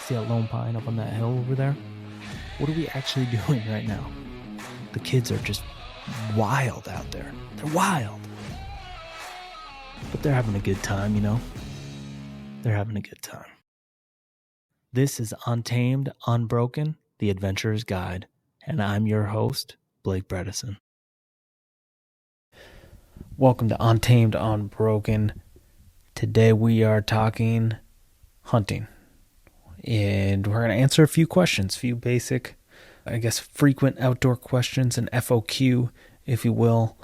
See that lone pine up on that hill over there? What are we actually doing right now? The kids are just wild out there. They're wild. But they're having a good time, you know? They're having a good time. This is Untamed Unbroken, the Adventurer's Guide, and I'm your host, Blake Bredesen. Welcome to Untamed Unbroken. Today we are talking hunting. And we're going to answer a few questions, few basic, frequent outdoor questions, an FOQ, if you will.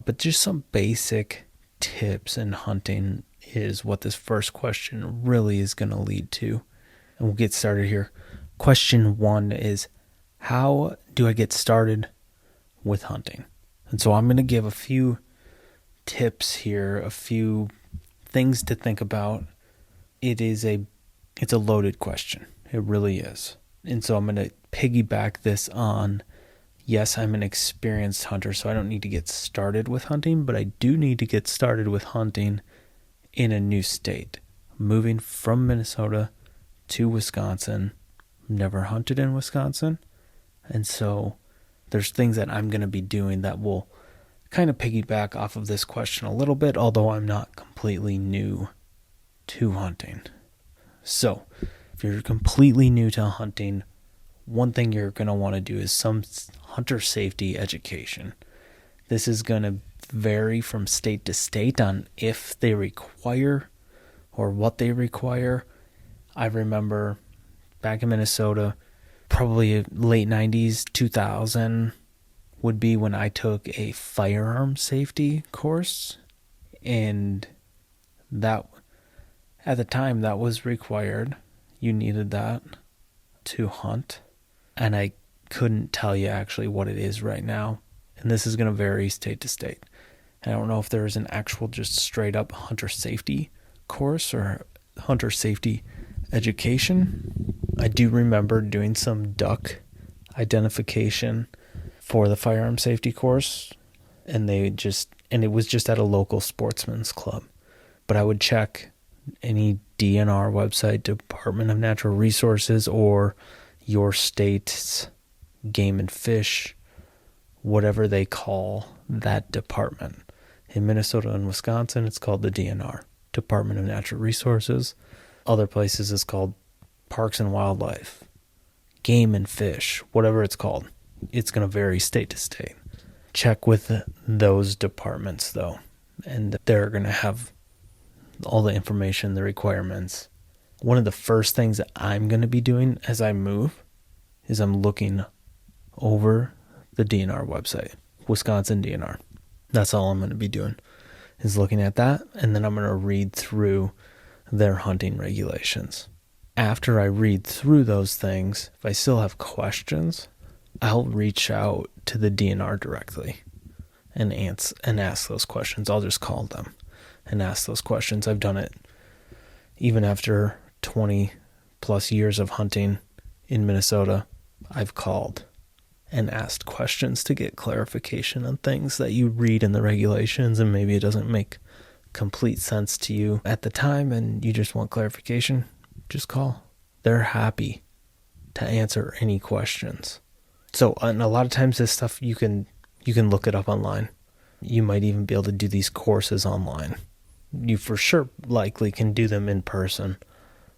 But just some basic tips in hunting is what this first question really is going to lead to. And we'll get started here. Question 1 is, how do I get started with hunting? And so I'm going to give a few tips here, a few things to think about. It's a loaded question. It really is. And so I'm going to piggyback this on, yes, I'm an experienced hunter, so I don't need to get started with hunting, but I do need to get started with hunting in a new state. Moving from Minnesota to Wisconsin. Never hunted in Wisconsin. And so there's things that I'm going to be doing that will kind of piggyback off of this question a little bit, although I'm not completely new to hunting. So, if you're completely new to hunting, one thing you're going to want to do is some hunter safety education. This is going to vary from state to state on if they require or what they require. I remember back in Minnesota, probably late 90s, 2000 would be when I took a firearm safety course, and that at the time that was required. You needed that to hunt, and I couldn't tell you actually what it is right now, and this is going to vary state to state. I don't know if there's an actual just straight up hunter safety course or hunter safety education. I do remember doing some duck identification for the firearm safety course, and it was just at a local sportsman's club. But I would check any DNR website, Department of Natural Resources, or your state's Game and Fish, whatever they call that department. In Minnesota and Wisconsin, it's called the DNR, Department of Natural Resources. Other places it's called Parks and Wildlife, Game and Fish, whatever it's called. It's going to vary state to state. Check with those departments, though, and they're going to have all the information, the requirements. One of the first things that I'm going to be doing as I move is I'm looking over the DNR website, Wisconsin DNR. That's all I'm going to be doing, is looking at that, and then I'm going to read through their hunting regulations. After I read through those things, if I still have questions, I'll reach out to the DNR directly and ask those questions. I'll just call them and ask those questions. I've done it even after 20 plus years of hunting in Minnesota. I've called and asked questions to get clarification on things that you read in the regulations, and maybe it doesn't make complete sense to you at the time and you just want clarification. Just call. They're happy to answer any questions. So, and a lot of times this stuff you can look it up online. You might even be able to do these courses online. You for sure likely can do them in person,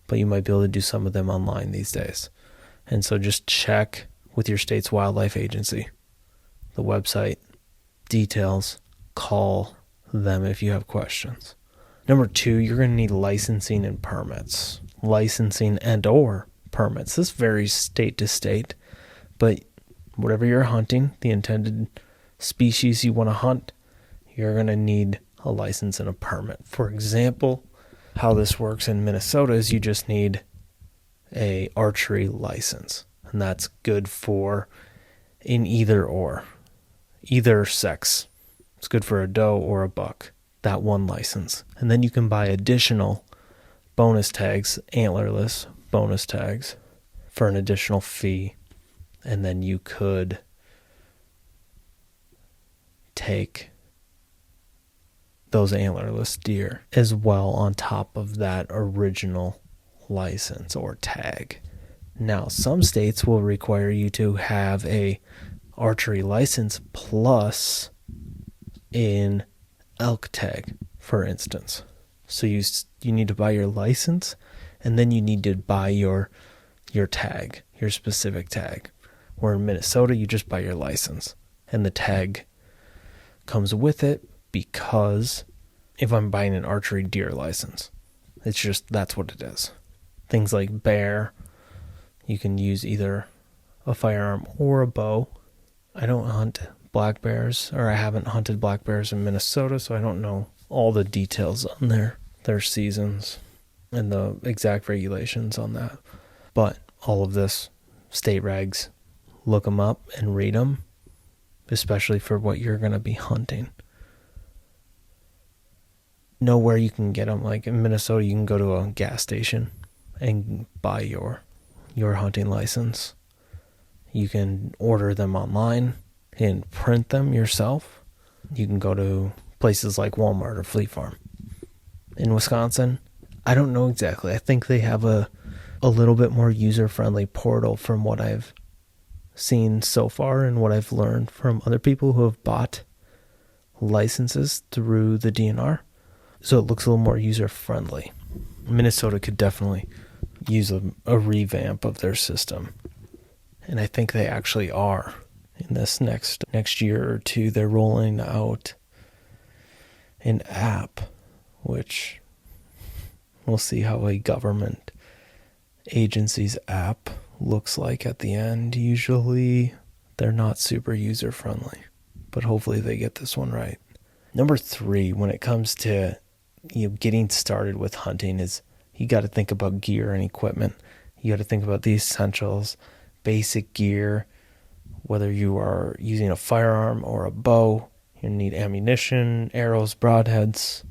but you might be able to do some of them online these days. And so just check with your state's wildlife agency, the website, details, call them if you have questions. Number 2, you're going to need licensing and permits. Licensing and or permits. This varies state to state, but whatever you're hunting, the intended species you want to hunt, you're going to need a license and a permit. For example, how this works in Minnesota is you just need a archery license, and that's good for in either sex. It's good for a doe or a buck, that one license. And then you can buy additional bonus tags, antlerless bonus tags, for an additional fee. And then you could take those antlerless deer as well on top of that original license or tag. Now, some states will require you to have a archery license plus an elk tag, for instance. So you need to buy your license, and then you need to buy your tag, your specific tag. Where in Minnesota, you just buy your license, and the tag comes with it, because if I'm buying an archery deer license, it's just, that's what it is. Things like bear, you can use either a firearm or a bow. I don't hunt black bears, or I haven't hunted black bears in Minnesota, so I don't know all the details on their seasons and the exact regulations on that. But all of this, state regs, look them up and read them, especially for what you're going to be hunting. Know where you can get them. Like in Minnesota, you can go to a gas station and buy your hunting license. You can order them online and print them yourself. You can go to places like Walmart or Fleet Farm. In Wisconsin, I don't know exactly. I think they have a little bit more user-friendly portal from what I've seen so far and what I've learned from other people who have bought licenses through the DNR. So it looks a little more user-friendly. Minnesota could definitely use a revamp of their system. And I think they actually are. In this next year or two, they're rolling out an app, which we'll see how a government agency's app looks like at the end. Usually they're not super user-friendly, but hopefully they get this one right. Number 3, when it comes to getting started with hunting, is you got to think about gear and equipment. You got to think about the essentials, basic gear. Whether you are using a firearm or a bow, you need ammunition, arrows, broadheads.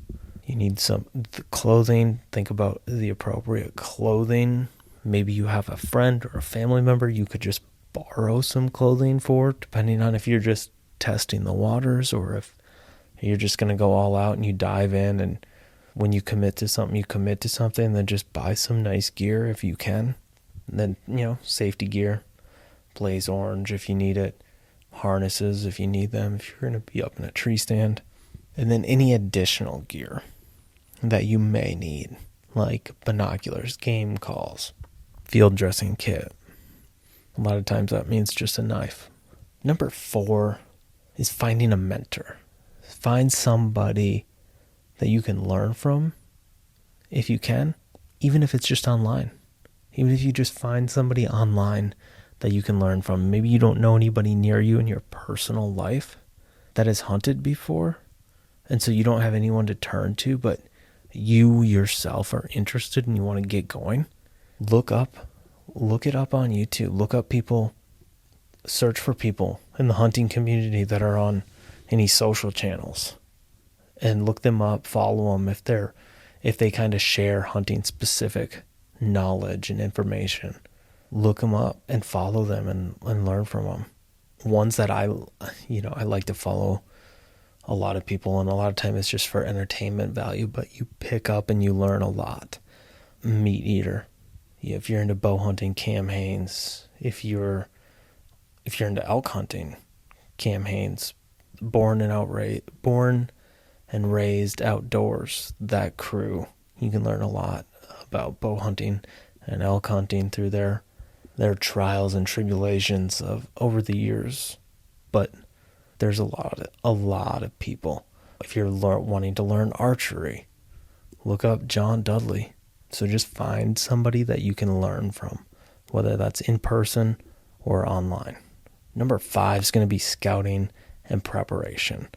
You need some clothing. Think about the appropriate clothing. Maybe you have a friend or a family member you could just borrow some clothing for, depending on if you're just testing the waters or if you're just going to go all out and you dive in, and when you commit to something, you commit to something. Then just buy some nice gear if you can. And then, safety gear, blaze orange if you need it, harnesses if you need them, if you're going to be up in a tree stand. And then any additional gear that you may need, like binoculars, game calls, field dressing kit. A lot of times that means just a knife. Number 4 is finding a mentor. Find somebody that you can learn from, if you can, even if it's just online. Even if you just find somebody online that you can learn from. Maybe you don't know anybody near you in your personal life that has hunted before, and so you don't have anyone to turn to, but you yourself are interested and you want to get going. Look it up on YouTube. Look up people, search for people in the hunting community that are on any social channels, and look them up, follow them if they kind of share hunting specific knowledge and information. Look them up and follow them and learn from them. Ones that I like to follow a lot of people, and a lot of time it's just for entertainment value, but you pick up and you learn a lot. Meat Eater. If you're into bow hunting, Cam Haines. If you're into elk hunting, Cam Haines. Born and raised outdoors, that crew. You can learn a lot about bow hunting and elk hunting through their trials and tribulations of over the years. But there's a lot of people. If you're wanting to learn archery, look up John Dudley. So just find somebody that you can learn from, whether that's in person or online. Number 5 is going to be scouting and preparation.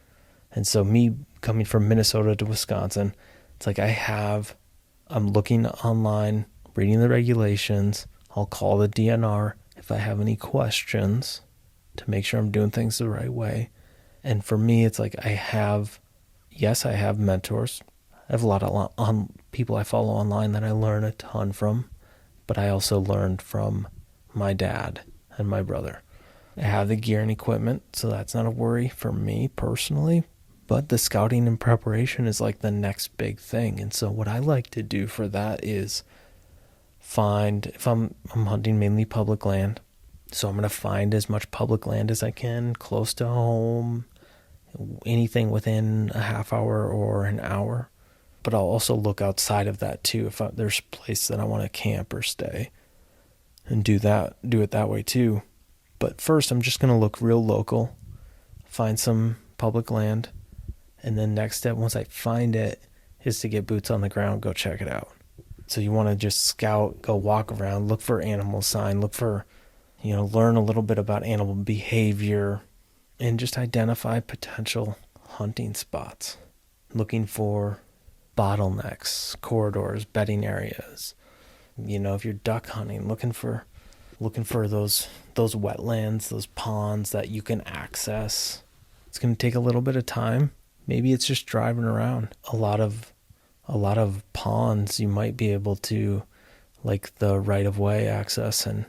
And so me coming from Minnesota to Wisconsin, it's like I'm looking online, reading the regulations. I'll call the DNR if I have any questions to make sure I'm doing things the right way. And for me, it's like I have mentors. I have a lot of people I follow online that I learn a ton from, but I also learned from my dad and my brother. I have the gear and equipment, so that's not a worry for me personally, but the scouting and preparation is like the next big thing. And so what I like to do for that is find, if I'm hunting mainly public land, so I'm going to find as much public land as I can close to home, anything within a half hour or an hour. But I'll also look outside of that too. If there's a place that I want to camp or stay, and do it that way too. But first, I'm just going to look real local, find some public land, and then next step, once I find it, is to get boots on the ground, go check it out. So you want to just scout, go walk around, look for animal sign, look for, learn a little bit about animal behavior, and just identify potential hunting spots. Looking for bottlenecks, corridors, bedding areas. If you're duck hunting, looking for those wetlands, those ponds that you can access. It's going to take a little bit of time. Maybe it's just driving around. A lot of ponds you might be able to, like the right of way access, and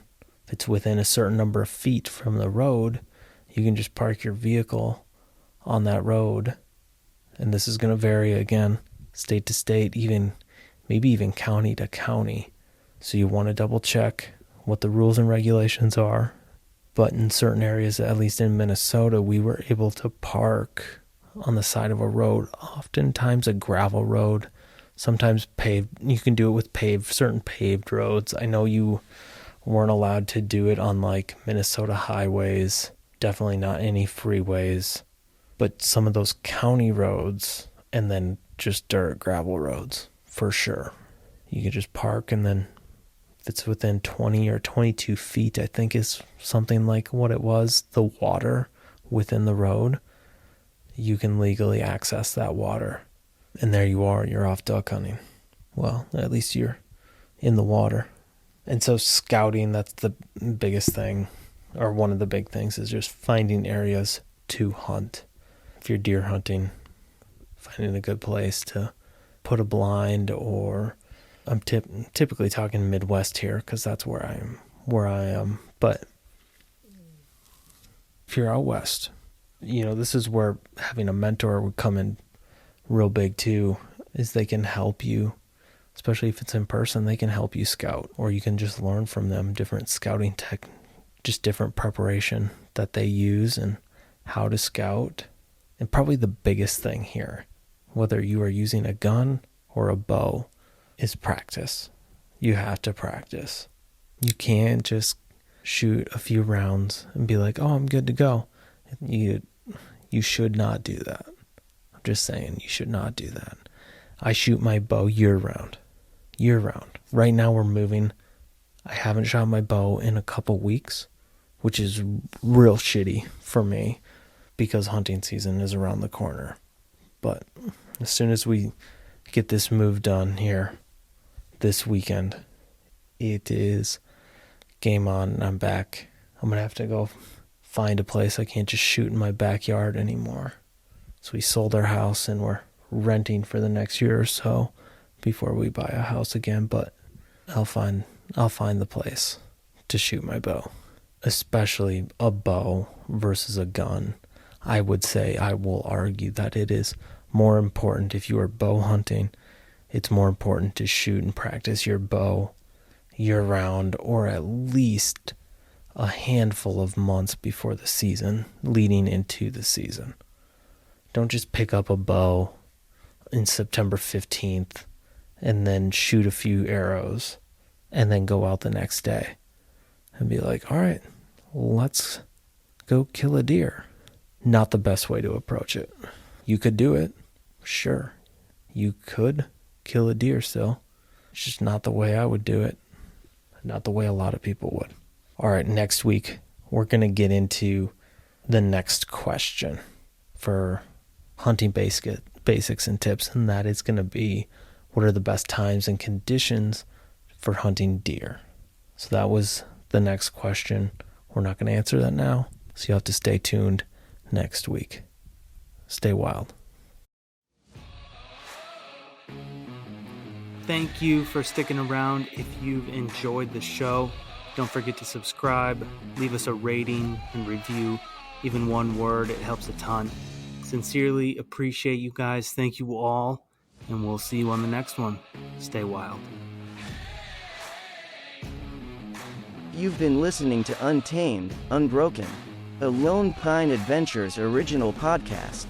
if it's within a certain number of feet from the road, you can just park your vehicle on that road. And this is going to vary again, state to state, maybe even county to county. So you want to double check what the rules and regulations are. But in certain areas, at least in Minnesota, we were able to park on the side of a road, oftentimes a gravel road, sometimes paved. You can do it with certain paved roads. I know you weren't allowed to do it on like Minnesota highways, definitely not any freeways, but some of those county roads, and then just dirt gravel roads for sure. You can just park, and then if it's within 20 or 22 feet, I think is something like what it was, the water within the road, you can legally access that water. And there you are, you're off duck hunting. Well, at least you're in the water. And so scouting, that's the biggest thing, or one of the big things, is just finding areas to hunt. If you're deer hunting, finding a good place to put a blind, or I'm typically talking Midwest here because that's where I am. But if you're out west, this is where having a mentor would come in real big too, is they can help you, especially if it's in person. They can help you scout, or you can just learn from them different scouting just different preparation that they use and how to scout. And probably the biggest thing here, whether you are using a gun or a bow, is practice. You have to practice. You can't just shoot a few rounds and be like, oh, I'm good to go. You should not do that. I'm just saying, you should not do that. I shoot my bow year round. Right now we're moving. I haven't shot my bow in a couple weeks, which is real shitty for me because hunting season is around the corner. But as soon as we get this move done here this weekend, it is game on and I'm back. I'm going to have to go find a place. I can't just shoot in my backyard anymore. So we sold our house and we're renting for the next year or so before we buy a house again, but I'll find the place to shoot my bow. Especially a bow versus a gun. I will argue that it is more important, if you are bow hunting, it's more important to shoot and practice your bow year round, or at least a handful of months before the season, leading into the season. Don't just pick up a bow in September 15th and then shoot a few arrows and then go out the next day and be like, all right, let's go kill a deer. Not the best way to approach it. You could do it. Sure. You could kill a deer still. It's just not the way I would do it. Not the way a lot of people would. All right, next week, we're going to get into the next question for hunting basics and tips, and that is going to be, what are the best times and conditions for hunting deer? So that was the next question. We're not going to answer that now, so you'll have to stay tuned next week. Stay wild. Thank you for sticking around. If you've enjoyed the show, don't forget to subscribe, leave us a rating and review. Even one word, it helps a ton. Sincerely appreciate you guys. Thank you all, and we'll see you on the next one. Stay wild. You've been listening to Untamed, Unbroken, a Lone Pine Adventures original podcast.